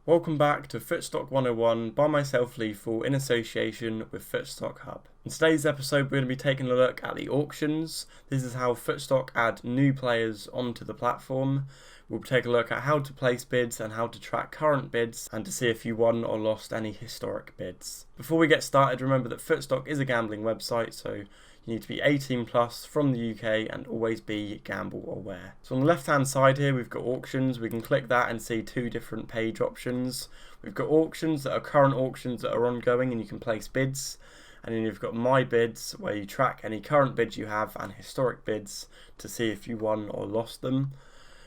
Welcome back to Footstock 101 by myself, Leithall, in association with FootstockHub. In today's episode, we're going to be taking a look at the auctions. This is how Footstock add new players onto the platform. We'll take a look at how to place bids and how to track current bids and to see if you won or lost any historic bids. Before we get started, remember that Footstock is a gambling website, so you need to be 18 plus from the UK and always be gamble aware. So on the left hand side here we've got auctions. We can click that and see two different page options. We've got auctions that are current auctions that are ongoing and you can place bids. And then you've got my bids where you track any current bids you have and historic bids to see if you won or lost them.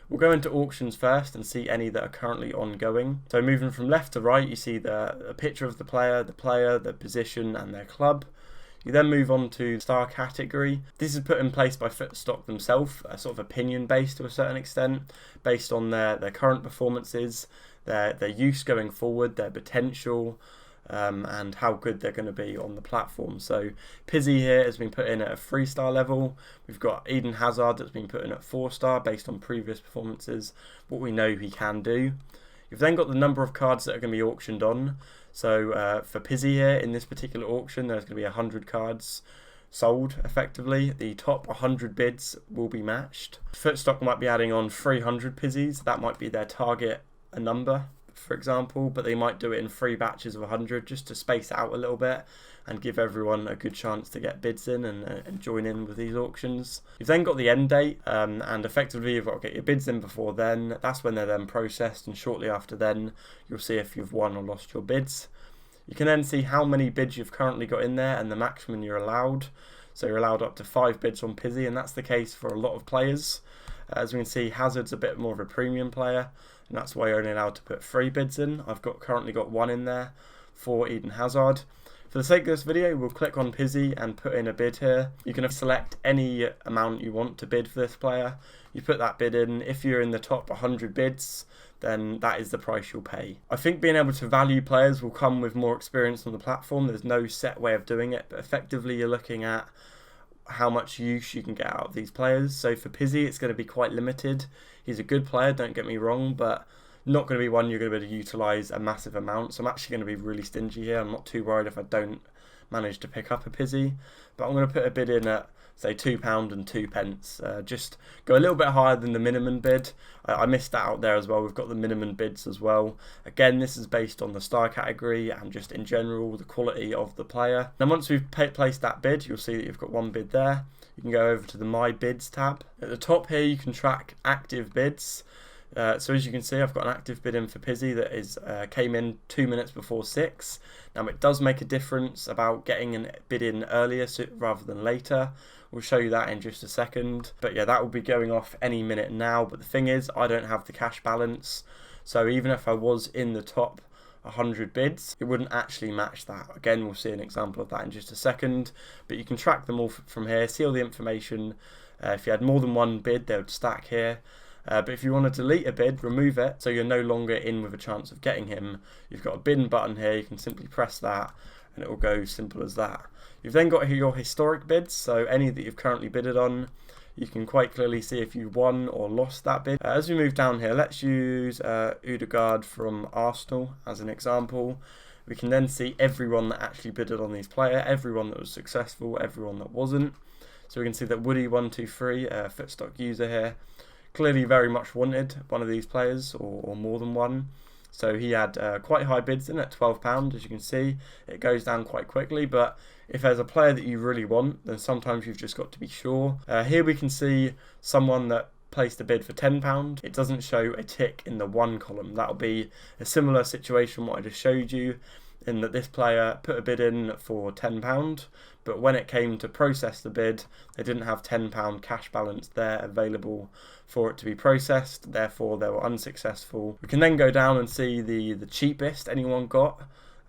We'll go into auctions first and see any that are currently ongoing. So moving from left to right, you see a picture of the player, the position and their club. You then move on to star category. This is put in place by Footstock themselves, sort of opinion based to a certain extent, based on their current performances, their use going forward, their potential, and how good they're going to be on the platform. So Pizzy here has been put in at a 3-star level. We've got Eden Hazard that's been put in at 4-star based on previous performances, what we know he can do. You've then got the number of cards that are going to be auctioned on. So for Pizzy here, in this particular auction, there's going to be 100 cards sold effectively. The top 100 bids will be matched. Footstock might be adding on 300 Pizzys. That might be their target number, for example, but they might do it in 3 batches of 100 just to space it out a little bit and give everyone a good chance to get bids in and join in with these auctions. You've then got the end date, and effectively you've got to get your bids in before then. That's when they're then processed, and shortly after then you'll see if you've won or lost your bids. You can then see how many bids you've currently got in there and the maximum you're allowed. So you're allowed up to 5 bids on Pizzy, and that's the case for a lot of players. As we can see, Hazard's a bit more of a premium player, and that's why you're only allowed to put 3 bids in. I've currently got 1 in there for Eden Hazard. For the sake of this video, we'll click on Pizzy and put in a bid here. You can select any amount you want to bid for this player. You put that bid in. If you're in the top 100 bids, then that is the price you'll pay. I think being able to value players will come with more experience on the platform. There's no set way of doing it, but effectively you're looking at how much use you can get out of these players. So for Pizzy, it's going to be quite limited. He's a good player, don't get me wrong, but not going to be one you're going to be able to utilise a massive amount. So I'm actually going to be really stingy here. I'm not too worried if I don't manage to pick up a Pizzy, but I'm going to put a bid in at say £2 and 2 pence. Just go a little bit higher than the minimum bid. I missed that out there as well. We've got the minimum bids as well. Again, this is based on the star category and just in general the quality of the player. Now once we've placed that bid, you'll see that you've got 1 bid there. You can go over to the My Bids tab. At the top here you can track active bids. So as you can see, I've got an active bid in for Pizzy that came in 2 minutes before 6. Now it does make a difference about getting a bid in earlier rather than later. We'll show you that in just a second. But yeah, that will be going off any minute now. But the thing is, I don't have the cash balance. So even if I was in the top 100 bids, it wouldn't actually match that. Again, we'll see an example of that in just a second. But you can track them all from here, see all the information. If you had more than 1 bid, they would stack here. But if you want to delete a bid, remove it, so you're no longer in with a chance of getting him. You've got a bin button here, you can simply press that and it will go simple as that. You've then got your historic bids, so any that you've currently bidded on, you can quite clearly see if you won or lost that bid. As we move down here, let's use Odegaard from Arsenal as an example. We can then see everyone that actually bidded on these players, everyone that was successful, everyone that wasn't. So we can see that Woody123, Footstock user here, clearly very much wanted one of these players or more than one. So he had quite high bids in at £12. As you can see, it goes down quite quickly, but if there's a player that you really want, then sometimes you've just got to be sure. Here we can see someone that placed a bid for £10. It doesn't show a tick in the 1 column. That'll be a similar situation what I just showed you, in that this player put a bid in for £10, but when it came to process the bid, they didn't have £10 cash balance there available for it to be processed, therefore they were unsuccessful. We can then go down and see the cheapest anyone got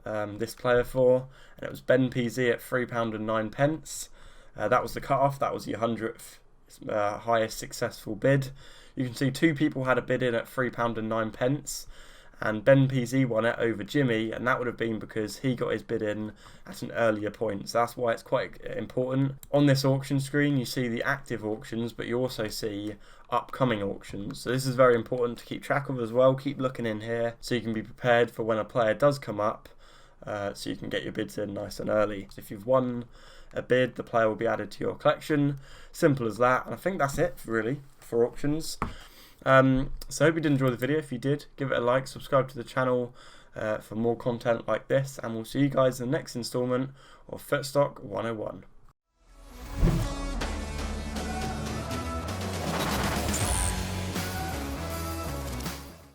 this player for, and it was Ben PZ at £3 and 9 pence. That was the cut-off, that was the 100th highest successful bid. You can see 2 people had a bid in at £3 and 9 pence, and Ben PZ won it over Jimmy, and that would have been because he got his bid in at an earlier point. So that's why it's quite important. On this auction screen you see the active auctions, but you also see upcoming auctions. So this is very important to keep track of as well. Keep looking in here so you can be prepared for when a player does come up, so you can get your bids in nice and early. So if you've won a bid, the player will be added to your collection. Simple as that. And I think that's it really for auctions. So I hope you did enjoy the video. If you did, give it a like, subscribe to the channel for more content like this, and we'll see you guys in the next installment of Footstock 101.